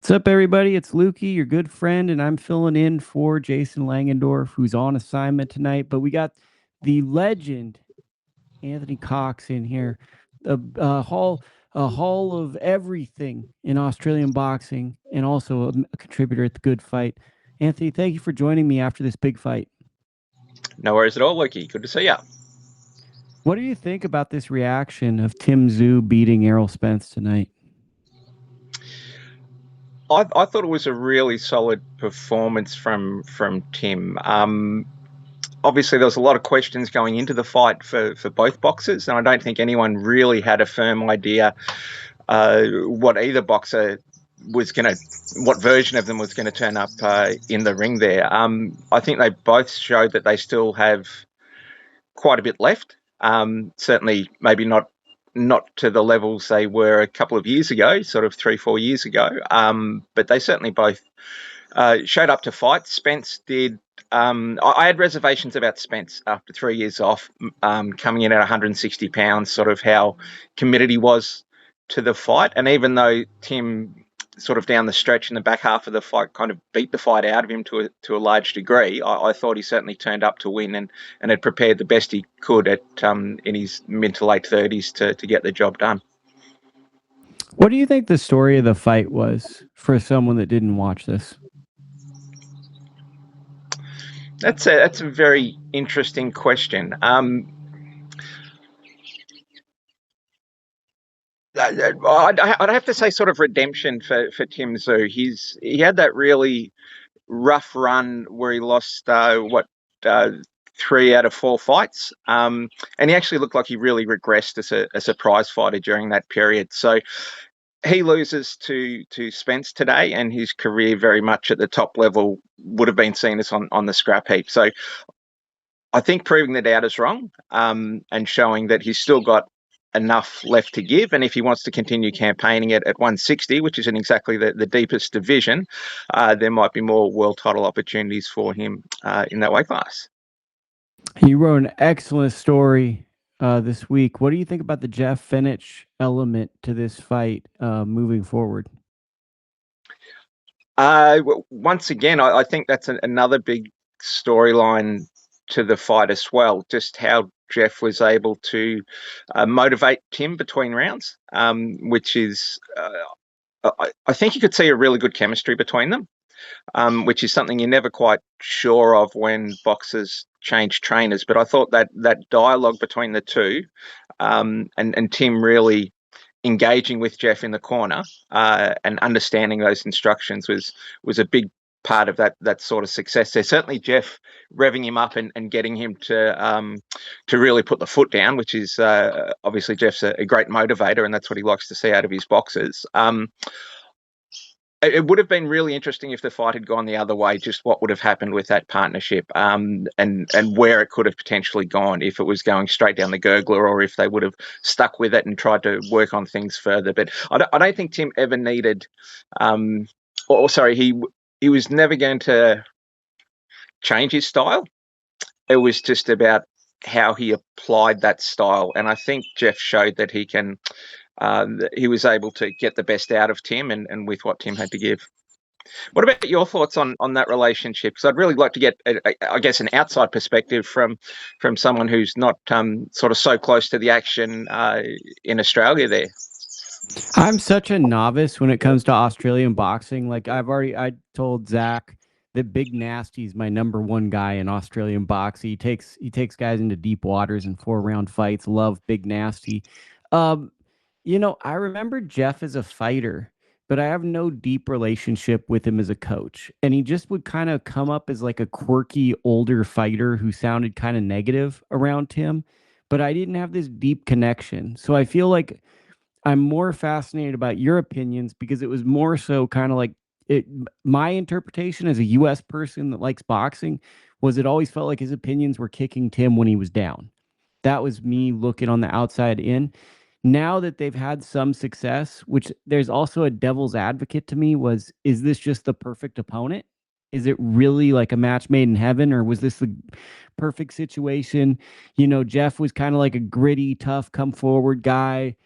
What's up, everybody? It's Lukey, your good friend, and I'm filling in for Jason Langendorf, who's on assignment tonight. But we got the legend Anthony Cox in here, a hall of everything in Australian boxing, and also a contributor at the Good Fight. Anthony, thank you for joining me after this big fight. No worries at all, Loki. Good to see you. What do you think about this reaction of Tszyu beating Errol Spence tonight? I thought it was a really solid performance from Tim. Obviously, there was a lot of questions going into the fight for both boxers, and I don't think anyone really had a firm idea what either boxer was going to, what version of them was going to turn up in the ring there. I think they both showed that they still have quite a bit left. Certainly, maybe not to the levels they were a couple of years ago, sort of 3-4 years ago. But they certainly both showed up to fight. Spence did. I had reservations about Spence after 3 years off, coming in at 160 pounds, sort of how committed he was to the fight. And even though Tim sort of down the stretch in the back half of the fight kind of beat the fight out of him to a large degree, I thought he certainly turned up to win and had prepared the best he could at in his mid to late 30s to get the job done. What do you think the story of the fight was for someone that didn't watch this? That's a very interesting question. I'd have to say sort of redemption for Tim Tszyu. He had that really rough run where he lost uh, 3 out of 4 fights, and he actually looked like he really regressed as a prize fighter during that period. So he loses to Spence today, and his career very much at the top level would have been seen as on the scrap heap. So I think proving the doubters wrong, and showing that he's still got enough left to give. And if he wants to continue campaigning at 160, which isn't exactly the deepest division, there might be more world title opportunities for him in that weight class. You wrote an excellent story this week. What do you think about the Jeff Finich element to this fight moving forward? Once again, I think that's another big storyline to the fight as well. Just how Jeff was able to motivate Tim between rounds, which is, I think you could see a really good chemistry between them, which is something you're never quite sure of when boxers change trainers. But I thought that dialogue between the two, and Tim really engaging with Jeff in the corner, and understanding those instructions was a big part of that sort of success there. Certainly Jeff revving him up and getting him to really put the foot down, which is obviously Jeff's a great motivator, and that's what he likes to see out of his boxers. It would have been really interesting if the fight had gone the other way, just what would have happened with that partnership, and where it could have potentially gone, if it was going straight down the gurgler or if they would have stuck with it and tried to work on things further. But I don't think Tim ever needed, or sorry, he was never going to change his style. It was just about how he applied that style. And I think Jeff showed that he was able to get the best out of Tim and with what Tim had to give. What about your thoughts on that relationship? Because I'd really like to get, I guess, an outside perspective from someone who's not sort of so close to the action in Australia there. I'm such a novice when it comes to Australian boxing. Like I told Zach that Big Nasty's my number one guy in Australian boxing. He takes guys into deep waters and 4 round fights. Love Big Nasty. Um, I remember Jeff as a fighter, but I have no deep relationship with him as a coach. And he just would kind of come up as like a quirky older fighter who sounded kind of negative around him, but I didn't have this deep connection. So I feel like I'm more fascinated about your opinions because it was more so kind of like it. My interpretation as a U.S. person that likes boxing was it always felt like his opinions were kicking Tim when he was down. That was me looking on the outside in. Now that they've had some success, which there's also a devil's advocate to me, is this just the perfect opponent? Is it really like a match made in heaven, or was this the perfect situation? Jeff was kind of like a gritty, tough, come forward guy.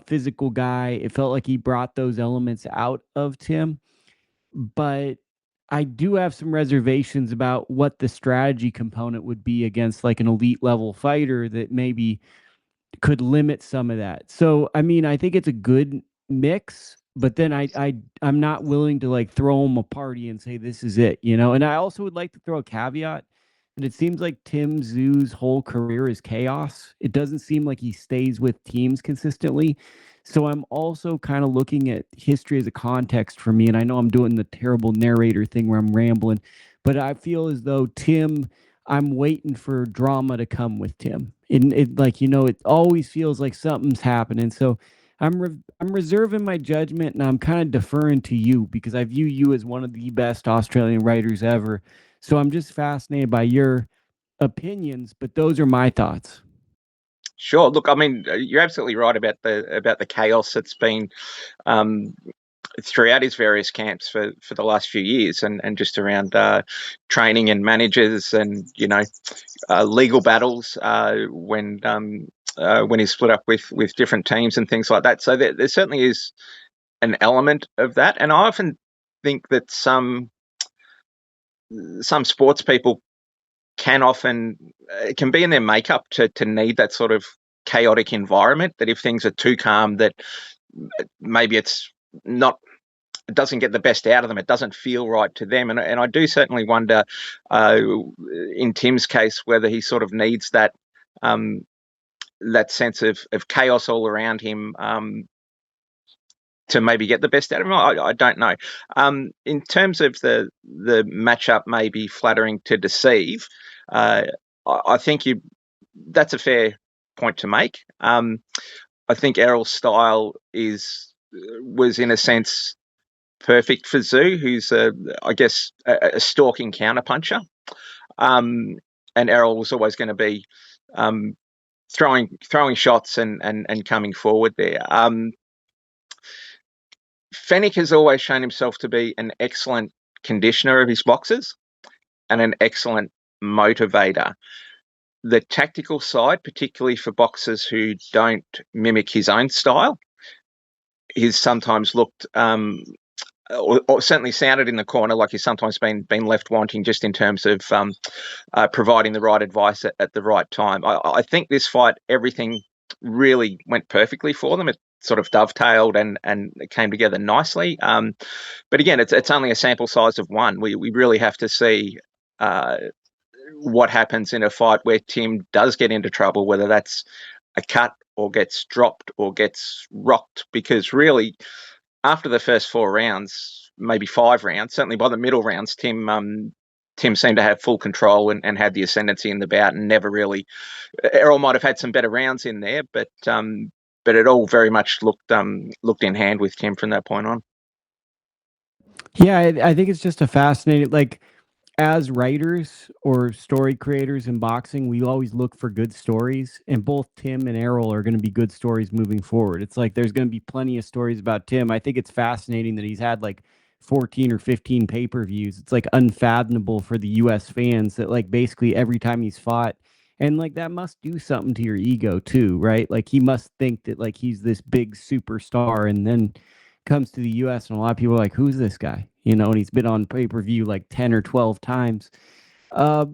physical guy. It felt like he brought those elements out of Tim, but I do have some reservations about what the strategy component would be against like an elite level fighter that maybe could limit some of that. So, I mean, I think it's a good mix, but then I'm not willing to like throw him a party and say this is it, you know. And I also would like to throw a caveat that it seems like Tim Zoo's whole career is chaos. It doesn't seem like he stays with teams consistently. So I'm also kind of looking at history as a context for me. And I know I'm doing the terrible narrator thing where I'm rambling, but I feel as though I'm waiting for drama to come with Tim. And it like, you know, it always feels like something's happening. So I'm reserving my judgment, and I'm kind of deferring to you because I view you as one of the best Australian writers ever. So I'm just fascinated by your opinions, but those are my thoughts. Sure. Look, I mean, you're absolutely right about the chaos that's been um, throughout his various camps for the last few years, and just around training and managers, and legal battles when he's split up with different teams and things like that. So there certainly is an element of that, and I often think that some sports people can be in their makeup to need that sort of chaotic environment. That if things are too calm, that maybe it doesn't get the best out of them. It doesn't feel right to them. And I do certainly wonder, uh, in Tim's case, whether he sort of needs um, that sense of chaos all around him, to maybe get the best out of him. I don't know. In terms of the matchup, maybe flattering to deceive. Uh, I think that's a fair point to make. I think Errol's style was in a sense perfect for Tszyu, who's I guess a stalking counterpuncher. And Errol was always going to be um, throwing shots and coming forward there. Fennick has always shown himself to be an excellent conditioner of his boxers and an excellent motivator. The tactical side, particularly for boxers who don't mimic his own style, he's sometimes looked or certainly sounded in the corner like he's sometimes been left wanting, just in terms of providing the right advice at the right time. I think this fight, everything really went perfectly for them. It sort of dovetailed and it came together nicely. But again, it's only a sample size of one. We really have to see what happens in a fight where Tim does get into trouble, whether that's a cut or gets dropped or gets rocked, because really after the first 4 rounds, maybe 5 rounds, certainly by the middle rounds, Tim seemed to have full control and had the ascendancy in the bout, and never really. Errol might have had some better rounds in there, but it all very much looked in hand with Tim from that point on. Yeah, I think it's just a fascinating, like, as writers or story creators in boxing, we always look for good stories, and both Tim and Errol are going to be good stories moving forward. It's like there's going to be plenty of stories about Tim. I think it's fascinating that he's had like 14 or 15 pay-per-views. It's like unfathomable for the US fans that like basically every time he's fought, and like that must do something to your ego too, right? Like he must think that like he's this big superstar, and then comes to the US and a lot of people are like, who's this guy? You know, and he's been on pay-per-view like 10 or 12 times. Uh,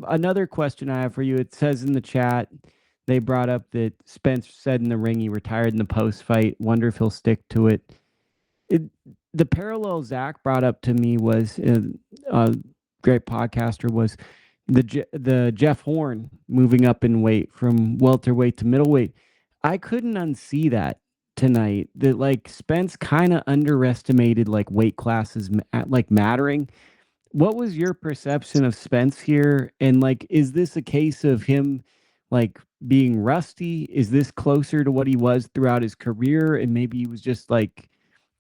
Another question I have for you, it says in the chat, they brought up that Spence said in the ring he retired in the post fight. Wonder if he'll stick to it. it the parallel Zach brought up to me was great podcaster was the Jeff Horn moving up in weight from welterweight to middleweight. I couldn't unsee that tonight. That like Spence kind of underestimated like weight classes like mattering. What was your perception of Spence here? And like, is this a case of him like being rusty? Is this closer to what he was throughout his career? And maybe he was just like,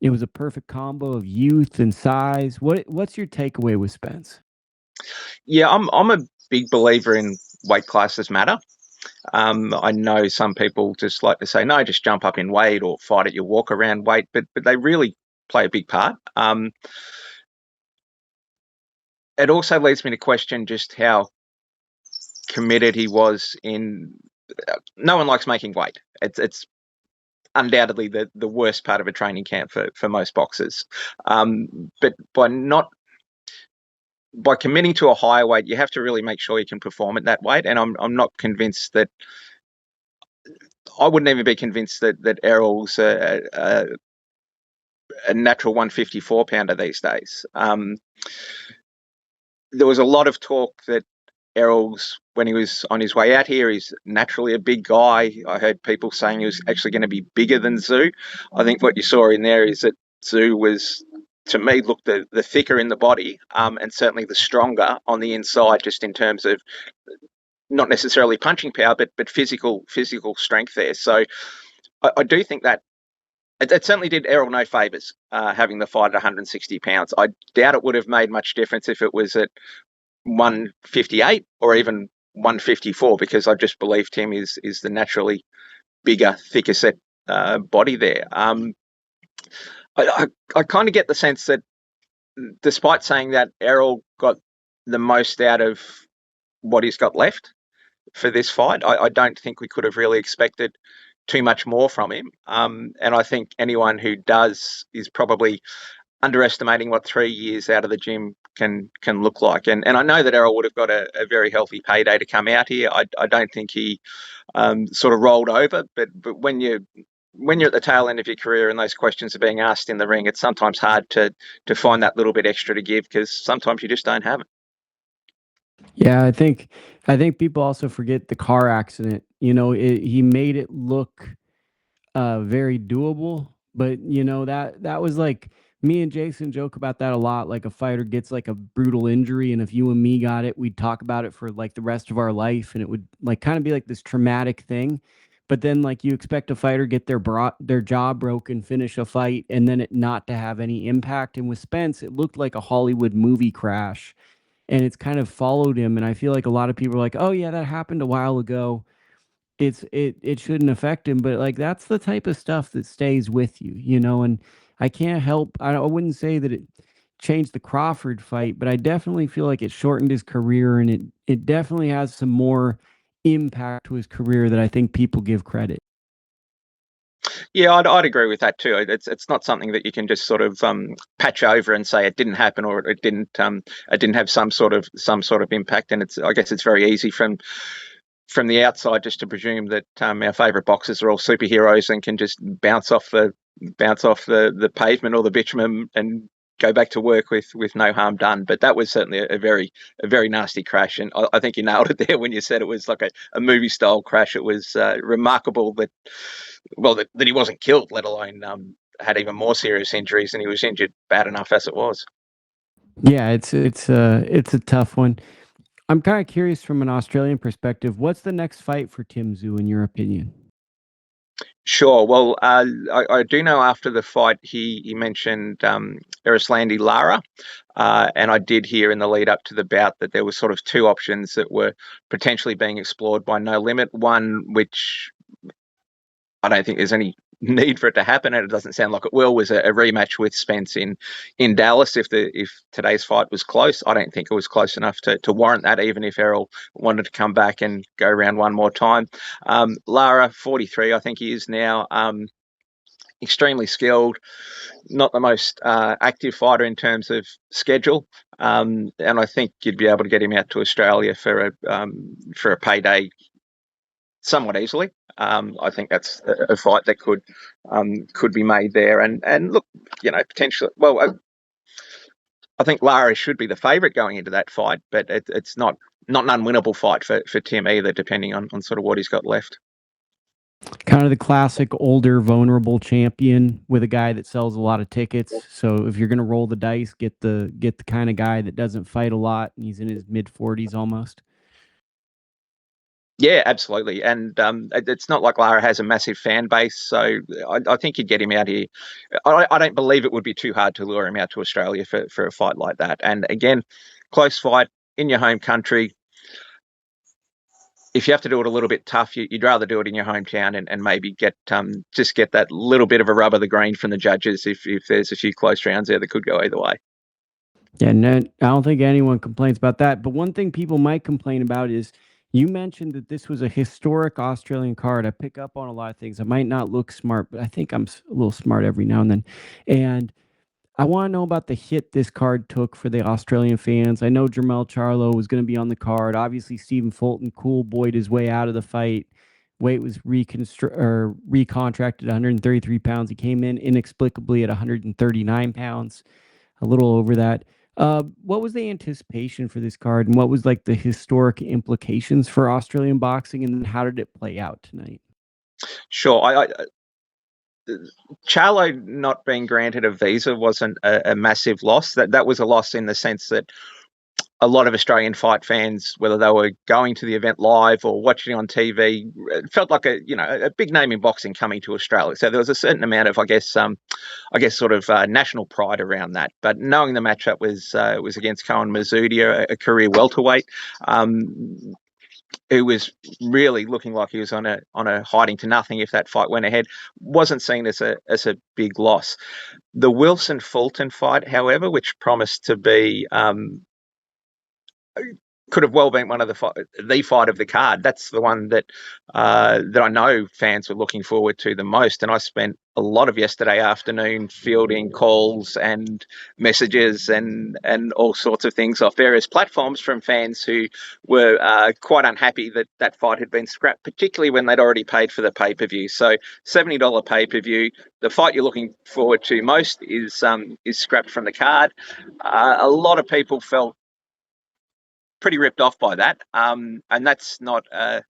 it was a perfect combo of youth and size. What's your takeaway with Spence? Yeah, I'm a big believer in weight classes matter. I know some people just like to say, no, just jump up in weight or fight at your walk around weight, but they really play a big part. It also leads me to question just how committed he was in. No one likes making weight. It's undoubtedly the worst part of a training camp for most boxers. But by committing to a higher weight, you have to really make sure you can perform at that weight. And I'm not convinced that I wouldn't even be convinced that Errol's a natural 154 pounder these days. There was a lot of talk that Errol's, when he was on his way out here, he's naturally a big guy. I heard people saying he was actually going to be bigger than Tszyu. I think what you saw in there is that Tszyu was, to me, looked the thicker in the body, and certainly the stronger on the inside, just in terms of not necessarily punching power, but physical strength there. So I do think that it certainly did Errol no favours having the fight at 160 pounds. I doubt it would have made much difference if it was at 158 or even 154, because I just believe Tim is the naturally bigger, thicker set body there. I kind of get the sense that, despite saying that, Errol got the most out of what he's got left for this fight. I don't think we could have really expected too much more from him. And I think anyone who does is probably underestimating what 3 years out of the gym can look like. And I know that Errol would have got a very healthy payday to come out here. I don't think he sort of rolled over, but when you're at the tail end of your career and those questions are being asked in the ring, it's sometimes hard to find that little bit extra to give, because sometimes you just don't have it. Yeah, I think people also forget the car accident. He made it look very doable, but that was like, me and Jason joke about that a lot. Like, a fighter gets like a brutal injury, and if you and me got it, we'd talk about it for like the rest of our life, and it would like kind of be like this traumatic thing. But then, like, you expect a fighter get their jaw broken, finish a fight, and then it not to have any impact. And with Spence, it looked like a Hollywood movie crash, and it's kind of followed him. And I feel like a lot of people are like, "Oh yeah, that happened a while ago. It shouldn't affect him," but like, that's the type of stuff that stays with you. And I can't help, I wouldn't say that it changed the Crawford fight, but I definitely feel like it shortened his career, and it definitely has some more impact to his career that I think people give credit. Yeah, I'd agree with that too. It's not something that you can just sort of patch over and say it didn't happen, or it didn't have some sort of impact. And I guess it's very easy from the outside just to presume that our favourite boxers are all superheroes and can just bounce off the pavement or the bitumen and go back to work with no harm done. But that was certainly a very nasty crash, and I think you nailed it there when you said it was like a movie style crash. It was remarkable that he wasn't killed, let alone had even more serious injuries, and he was injured bad enough as it was. Yeah, it's a tough one. I'm kind of curious, from an Australian perspective, what's the next fight for Tim Tszyu in your opinion? Sure. Well, I do know after the fight he mentioned Erislandi Lara, and I did hear in the lead up to the bout that there were sort of two options that were potentially being explored by No Limit. One, which I don't think there's any need for it to happen, and it doesn't sound like it will, was a rematch with Spence in Dallas. If today's fight was close, I don't think it was close enough to warrant that, even if Errol wanted to come back and go around one more time. Lara, 43, I think he is now. Extremely skilled, not the most active fighter in terms of schedule, and I think you'd be able to get him out to Australia for a payday somewhat easily. I think that's a fight that could be made there. And look, potentially. Well, I think Lara should be the favourite going into that fight, but it's not an unwinnable fight for Tim either, depending on sort of what he's got left. Kind of the classic older, vulnerable champion with a guy that sells a lot of tickets. So if you're going to roll the dice, get the kind of guy that doesn't fight a lot, and he's in his mid-40s almost. Yeah, absolutely. And it's not like Lara has a massive fan base, so I think you'd get him out here. I don't believe it would be too hard to lure him out to Australia for a fight like that. And again, close fight in your home country. If you have to do it a little bit tough, you'd rather do it in your hometown and maybe just get that little bit of a rub of the green from the judges if there's a few close rounds there that could go either way. Yeah, no, I don't think anyone complains about that. But one thing people might complain about is You mentioned that this was a historic Australian card. I pick up on a lot of things. I might not look smart, but I think I'm a little smart every now and then. And I want to know about the hit this card took for the Australian fans. I know Jermell Charlo was going to be on the card. Obviously, Stephen Fulton cool boyed his way out of the fight. Weight was recontracted 133 pounds. He came in inexplicably at 139 pounds, a little over that. What was the anticipation for this card, and what was like the historic implications for Australian boxing, and then how did it play out tonight? Sure, Charlo not being granted a visa wasn't a massive loss. That was a loss in the sense that a lot of Australian fight fans, whether they were going to the event live or watching on TV, it felt like a big name in boxing coming to Australia. So there was a certain amount of, sort of national pride around that. But knowing the matchup was against Cohen Mazzuti, a career welterweight, who was really looking like he was on a hiding to nothing if that fight went ahead, wasn't seen as a big loss. The Wilson Fulton fight, however, which promised to be could have well been one of the fight of the card. That's the one that I know fans were looking forward to the most. And I spent a lot of yesterday afternoon fielding calls and messages and all sorts of things off various platforms from fans who were quite unhappy that that fight had been scrapped, particularly when they'd already paid for the pay-per-view. So $70 pay-per-view. The fight you're looking forward to most is scrapped from the card. A lot of people felt pretty ripped off by that, and that's not No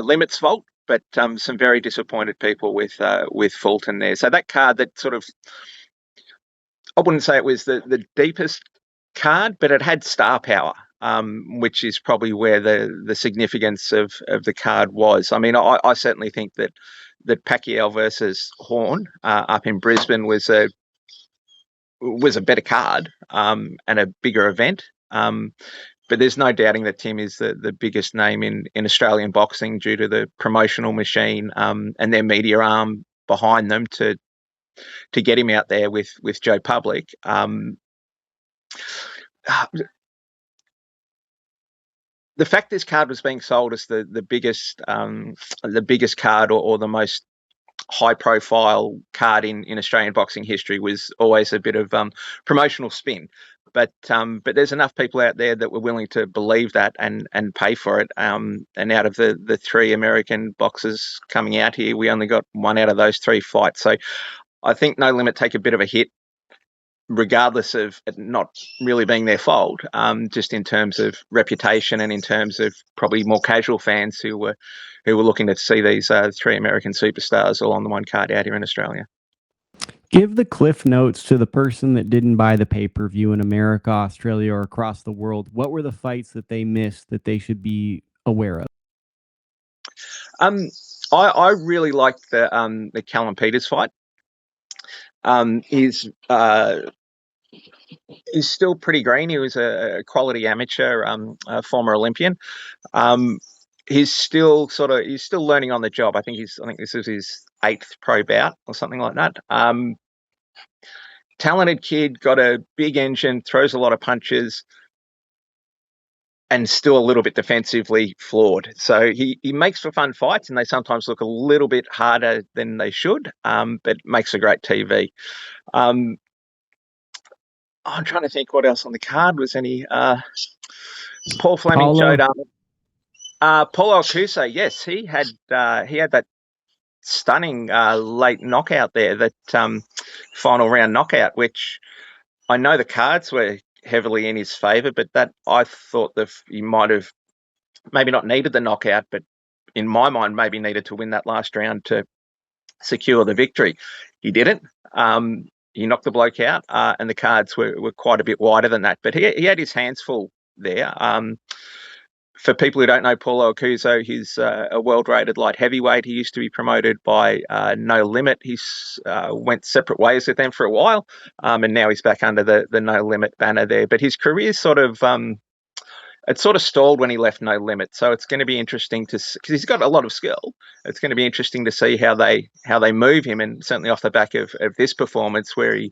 Limit's fault, but some very disappointed people with Fulton there. So that card, that sort of, I wouldn't say it was the deepest card, but it had star power, which is probably where the significance of the card was. I mean, I certainly think that Pacquiao versus Horn up in Brisbane was a better card, and a bigger event. But there's no doubting that Tim is the biggest name in Australian boxing due to the promotional machine, and their media arm behind them to get him out there with Joe Public. The fact this card was being sold as the biggest card, or the most high profile card in Australian boxing history was always a bit of promotional spin. But there's enough people out there that were willing to believe that and pay for it. And out of the three American boxers coming out here, we only got one out of those three fights. So I think No Limit take a bit of a hit, regardless of it not really being their fault, just in terms of reputation and in terms of probably more casual fans who were looking to see these three American superstars all on the one card out here in Australia. Give the cliff notes to the person that didn't buy the pay-per-view in America, Australia, or across the world. What were the fights that they missed that they should be aware of? I really liked the Callum Peters fight. He's still pretty green. He was a quality amateur, a former Olympian. He's still learning on the job. I think this is his 8th pro bout or something like that. Talented kid, got a big engine, throws a lot of punches, and still a little bit defensively flawed. So he makes for fun fights, and they sometimes look a little bit harder than they should, but makes a great TV. I'm trying to think what else on the card was any. Paul Fleming showed up. Paulo Alcuse, yes, he had that stunning late knockout there, that final round knockout, which I know the cards were heavily in his favour, but that I thought that he might have maybe not needed the knockout, but in my mind maybe needed to win that last round to secure the victory. He didn't. He knocked the bloke out, and the cards were quite a bit wider than that. But he had his hands full there. For people who don't know Paulo Alcuse, he's a world-rated light heavyweight. He used to be promoted by No Limit. He's went separate ways with them for a while, and now he's back under the No Limit banner there. But his career sort of stalled when he left No Limit. So it's going to be interesting to see, because he's got a lot of skill. It's going to be interesting to see how they move him, and certainly off the back of this performance where he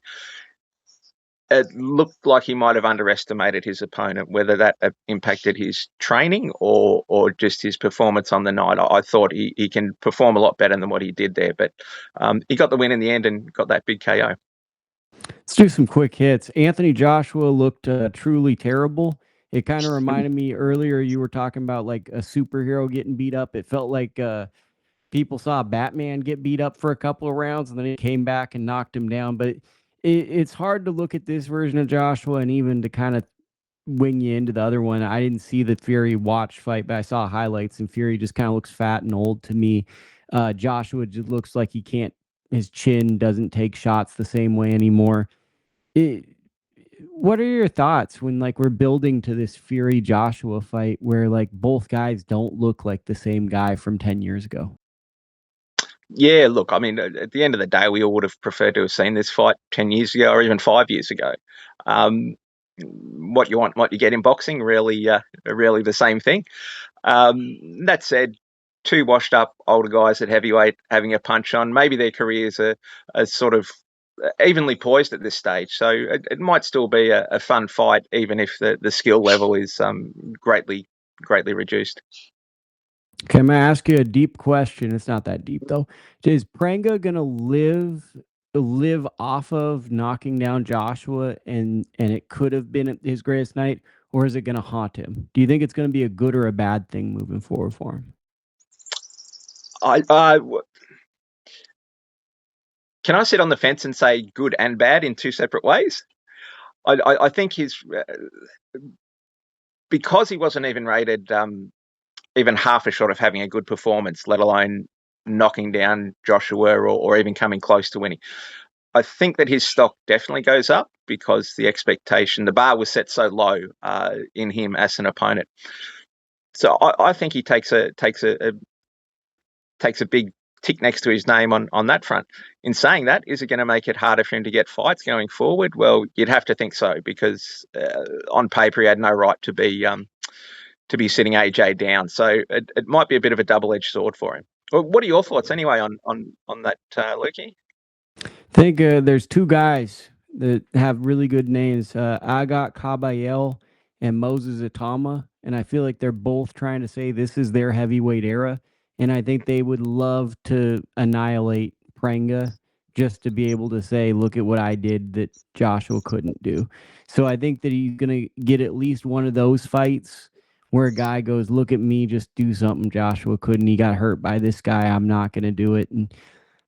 it looked like he might have underestimated his opponent, whether that impacted his training or just his performance on the night. I thought he can perform a lot better than what he did there, but he got the win in the end and got that big KO. Let's do some quick hits. Anthony Joshua looked truly terrible. It kind of reminded me earlier you were talking about like a superhero getting beat up. It felt like people saw Batman get beat up for a couple of rounds and then he came back and knocked him down. But it's hard to look at this version of Joshua and even to kind of wing you into the other one. I didn't see the Fury watch fight, but I saw highlights and Fury just kind of looks fat and old to me. Joshua just looks like he can't, his chin doesn't take shots the same way anymore. It, what are your thoughts when like we're building to this Fury Joshua fight where like both guys don't look like the same guy from 10 years ago? Yeah, look, I mean, at the end of the day, we all would have preferred to have seen this fight 10 years ago or even 5 years ago. Um, what you want, what you get in boxing, really the same thing. That said, two washed up older guys at heavyweight having a punch on, maybe their careers are sort of evenly poised at this stage. So it might still be a fun fight, even if the skill level is greatly reduced. Okay, I'm gonna ask you a deep question. It's not that deep though. Is Pranga gonna live off of knocking down Joshua and it could have been his greatest night, or is it gonna haunt him? Do you think it's gonna be a good or a bad thing moving forward for him? I can I sit on the fence and say good and bad in two separate ways? I think his because he wasn't even rated even half a shot of having a good performance, let alone knocking down Joshua or even coming close to winning. I think that his stock definitely goes up because the expectation, the bar was set so low in him as an opponent. So I think he takes a big tick next to his name on that front. In saying that, is it going to make it harder for him to get fights going forward? Well, you'd have to think so because on paper he had no right to be sitting AJ down. So it might be a bit of a double-edged sword for him. Well, what are your thoughts anyway on that, Lukey? I think there's two guys that have really good names, Agat Kabayel and Moses Atama, and I feel like they're both trying to say this is their heavyweight era, and I think they would love to annihilate Pranga just to be able to say, look at what I did that Joshua couldn't do. So I think that he's going to get at least one of those fights where a guy goes, look at me, just do something Joshua couldn't. He got hurt by this guy. I'm not going to do it. And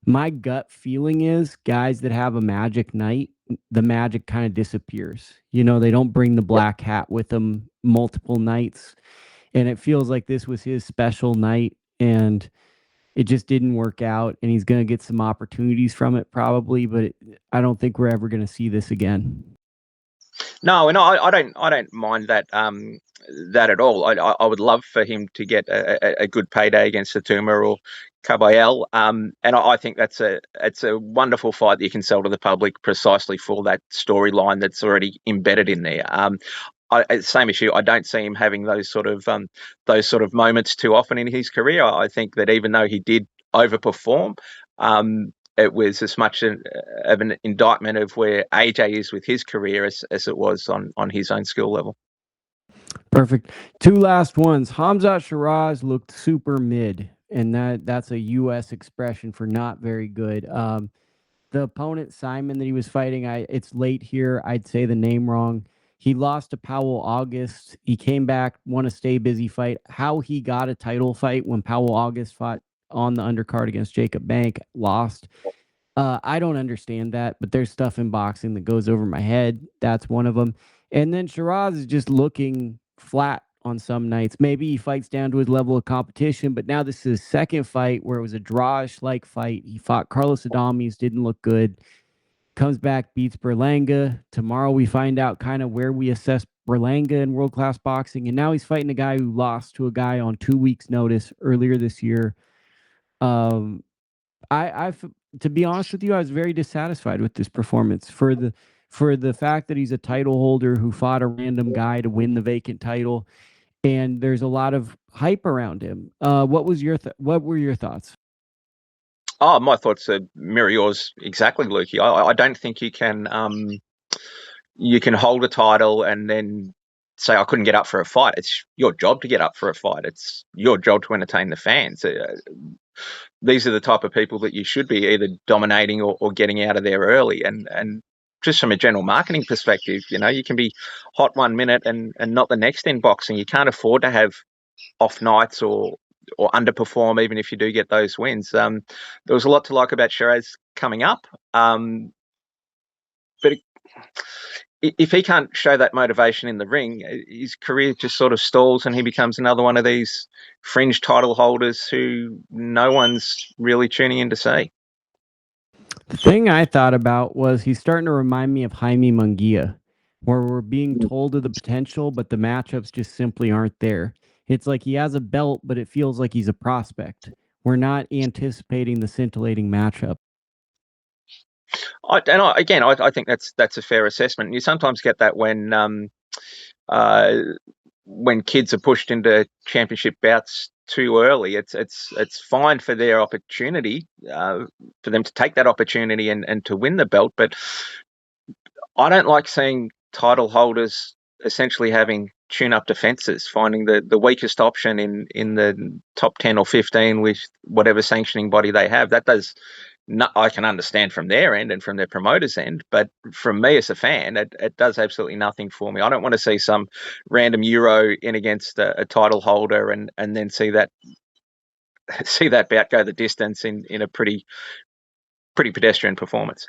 my gut feeling is guys that have a magic night, the magic kind of disappears. You know, they don't bring the black hat with them multiple nights. And it feels like this was his special night and it just didn't work out. And he's going to get some opportunities from it probably, but I don't think we're ever going to see this again. No, and I don't mind that that at all. I would love for him to get a good payday against Satuma or Kabayel, and I think it's a wonderful fight that you can sell to the public precisely for that storyline that's already embedded in there. Same issue. I don't see him having those sort of moments too often in his career. I think that even though he did overperform, it was as much of an indictment of where AJ is with his career as it was on his own skill level. Perfect. Two last ones. Hamzat Shiraz looked super mid, and that's a U.S. expression for not very good. The opponent Simon that he was fighting, it's late here. I'd say the name wrong. He lost to Powell August. He came back, won a stay busy fight. How he got a title fight when Powell August fought on the undercard against Jacob Bank, lost. I don't understand that, but there's stuff in boxing that goes over my head. That's one of them. And then Shiraz is just looking flat on some nights. Maybe he fights down to his level of competition, but now this is his second fight where it was a drawish like fight. He fought Carlos Adames, didn't look good. Comes back, beats Berlanga. Tomorrow we find out kind of where we assess Berlanga in world class boxing. And now he's fighting a guy who lost to a guy on 2 weeks' notice earlier this year. I to be honest with you, I was very dissatisfied with this performance for the fact that he's a title holder who fought a random guy to win the vacant title, and there's a lot of hype around him. What were your thoughts? Oh, my thoughts are mirror yours exactly, Lukey. I don't think you can hold a title and then say, I couldn't get up for a fight. It's your job to get up for a fight. It's your job to entertain the fans. These are the type of people that you should be either dominating or getting out of there early. And just from a general marketing perspective, you can be hot 1 minute and not the next in boxing. You can't afford to have off nights or underperform, even if you do get those wins. There was a lot to like about Shiraz coming up. But if he can't show that motivation in the ring, his career just sort of stalls and he becomes another one of these fringe title holders who no one's really tuning in to see. The thing I thought about was he's starting to remind me of Jaime Munguia, where we're being told of the potential, but the matchups just simply aren't there. It's like he has a belt, but it feels like he's a prospect. We're not anticipating the scintillating matchup. I think that's a fair assessment. You sometimes get that when kids are pushed into championship bouts too early. It's fine for their opportunity, for them to take that opportunity and to win the belt. But I don't like seeing title holders essentially having tune-up defenses, finding the weakest option in the top 10 or 15 with whatever sanctioning body they have. That does not, I can understand from their end and from their promoter's end, but from me as a fan, it does absolutely nothing for me. I don't want to see some random Euro in against a title holder and then see that bout go the distance in a pretty pedestrian performance.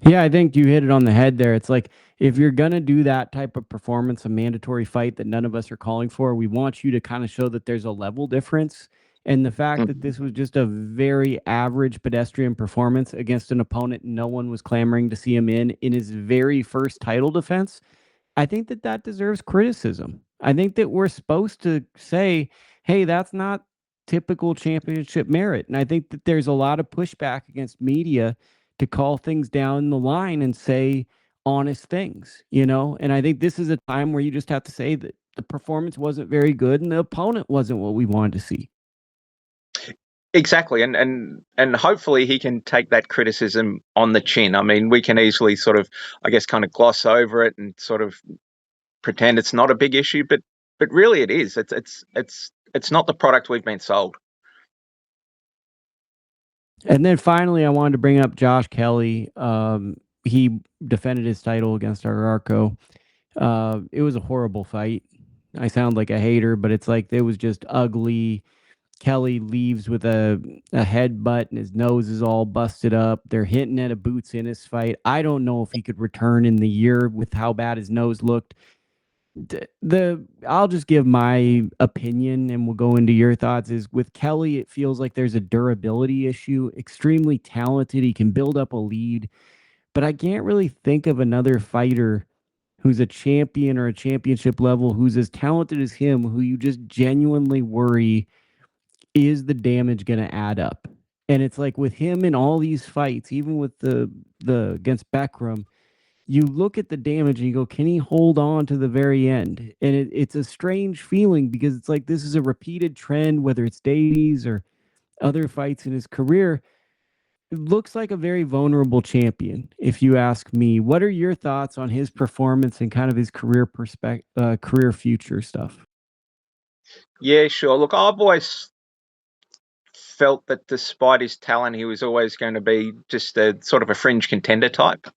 Yeah, I think you hit it on the head there. It's like if you're going to do that type of performance, a mandatory fight that none of us are calling for, we want you to kind of show that there's a level difference. And the fact that this was just a very average pedestrian performance against an opponent no one was clamoring to see him in his very first title defense, I think that that deserves criticism. I think that we're supposed to say, hey, that's not typical championship merit. And I think that there's a lot of pushback against media to call things down the line and say honest things, you know? And I think this is a time where you just have to say that the performance wasn't very good and the opponent wasn't what we wanted to see. Exactly, and hopefully he can take that criticism on the chin. I mean, we can easily sort of, I guess, kind of gloss over it and sort of pretend it's not a big issue, but really it is. It's not the product we've been sold. And then finally, I wanted to bring up Josh Kelly. He defended his title against Ararco. It was a horrible fight. I sound like a hater, but it's like it was just ugly. Kelly leaves with a headbutt and his nose is all busted up. They're hinting at a boots in his fight. I don't know if he could return in the year with how bad his nose looked. I'll just give my opinion and we'll go into your thoughts. Is with Kelly, it feels like there's a durability issue. Extremely talented. He can build up a lead, but I can't really think of another fighter who's a champion or a championship level who's as talented as him, who you just genuinely worry, is the damage going to add up? And it's like with him in all these fights, even with the against Beckram, you look at the damage and you go, can he hold on to the very end? And it's a strange feeling because it's like this is a repeated trend, whether it's Davies or other fights in his career. It looks like a very vulnerable champion, if you ask me. What are your thoughts on his performance and kind of his career future stuff? Yeah, sure. Look, I've always felt that despite his talent, he was always going to be just a sort of a fringe contender type.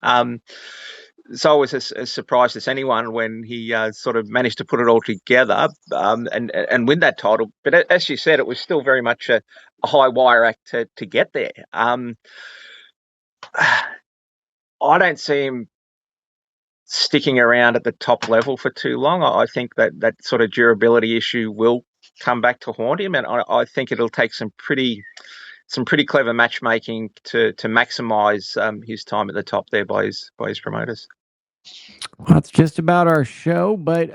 So I was as surprised as anyone when he sort of managed to put it all together and win that title. But as you said, it was still very much a high wire act to get there. I don't see him sticking around at the top level for too long. I think that sort of durability issue will come back to haunt him, and I think it'll take some pretty clever matchmaking to maximise his time at the top there by his promoters. Well, that's just about our show, but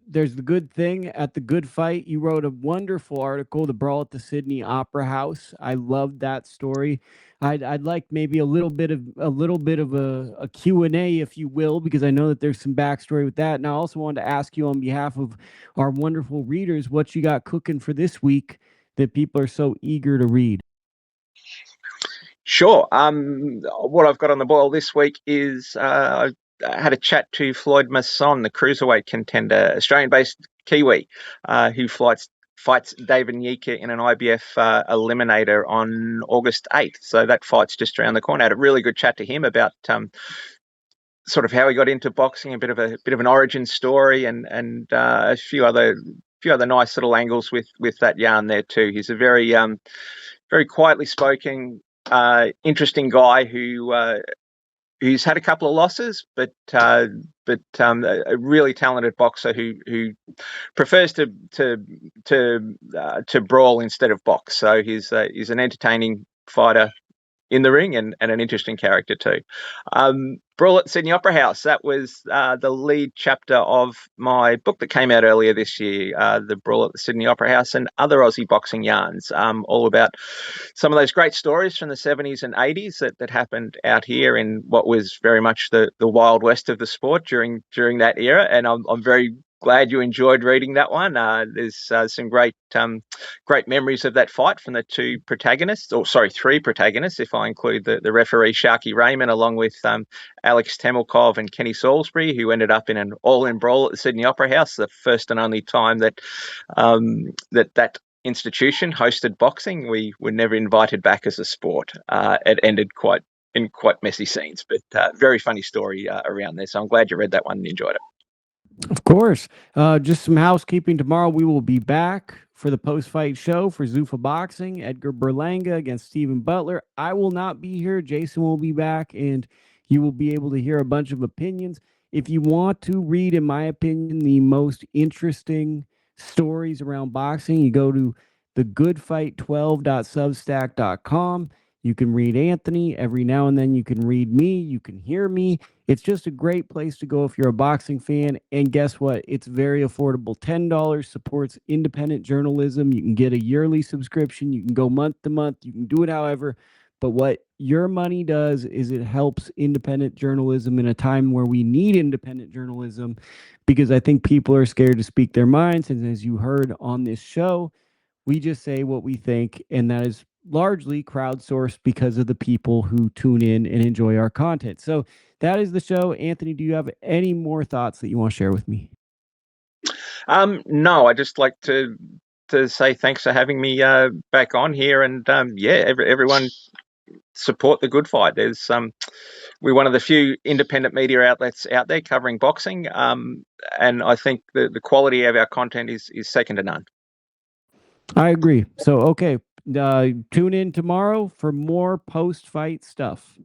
there's the good thing at the Good Fight. You wrote a wonderful article, "The Brawl at the Sydney Opera House." I loved that story. I'd like maybe a little bit of a Q&A, if you will, because I know that there's some backstory with that. And I also wanted to ask you on behalf of our wonderful readers what you got cooking for this week that people are so eager to read. Sure. What I've got on the boil this week is had a chat to Floyd Masson, the cruiserweight contender, Australian-based Kiwi, who fights David Nyika in an IBF eliminator on August 8th. So that fight's just around the corner. I had a really good chat to him about sort of how he got into boxing, a bit of an origin story, and a few other nice little angles with that yarn there too. He's a very quietly spoken, interesting guy who's had a couple of losses, but a really talented boxer who prefers to brawl instead of box. So he's an entertaining fighter in the ring, and an interesting character too. Brawl at Sydney Opera House, that was the lead chapter of my book that came out earlier this year, The Brawl at the Sydney Opera House and Other Aussie Boxing Yarns, all about some of those great stories from the 70s and 80s that happened out here in what was very much the Wild West of the sport during that era. And I'm very glad you enjoyed reading that one. There's some great memories of that fight from the three protagonists, if I include the referee Sharky Raymond, along with Alex Temelkov and Kenny Salisbury, who ended up in an all-in brawl at the Sydney Opera House, the first and only time that that institution hosted boxing. We were never invited back as a sport. It ended in quite messy scenes, but very funny story around there. So I'm glad you read that one and enjoyed it. Of course. Just some housekeeping. Tomorrow we will be back for the post-fight show for Zuffa Boxing. Edgar Berlanga against Stephen Butler. I will not be here. Jason will be back, and you will be able to hear a bunch of opinions. If you want to read, in my opinion, the most interesting stories around boxing, you go to thegoodfight12.substack.com. You can read Anthony. Every now and then you can read me. You can hear me. It's just a great place to go if you're a boxing fan. And guess what? It's very affordable. $10 supports independent journalism. You can get a yearly subscription. You can go month to month. You can do it however. But what your money does is it helps independent journalism in a time where we need independent journalism, because I think people are scared to speak their minds. And as you heard on this show, we just say what we think, and that is largely crowdsourced because of the people who tune in and enjoy our content. So that is the show. Anthony, do you have any more thoughts that you want to share with me? No, I just like to say thanks for having me back on here, and everyone support the Good Fight. There's we're one of the few independent media outlets out there covering boxing, and I think the quality of our content is second to none. I agree. So, okay, tune in tomorrow for more post-fight stuff.